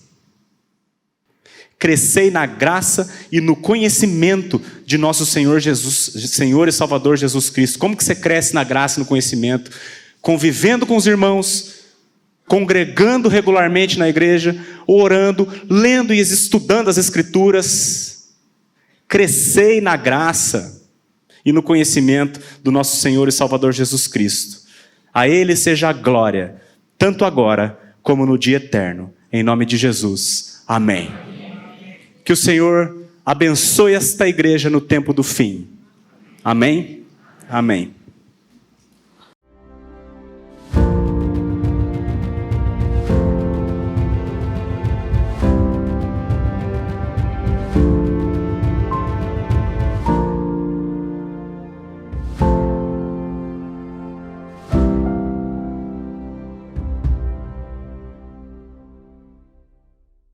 Speaker 1: Crescei na graça e no conhecimento de nosso Senhor Jesus, Senhor e Salvador Jesus Cristo. Como que você cresce na graça e no conhecimento? Convivendo com os irmãos, congregando regularmente na igreja, orando, lendo e estudando as Escrituras. Crescei na graça e no conhecimento do nosso Senhor e Salvador Jesus Cristo. A Ele seja a glória, tanto agora como no dia eterno. Em nome de Jesus. Amém. Que o Senhor abençoe esta igreja no tempo do fim. Amém? Amém.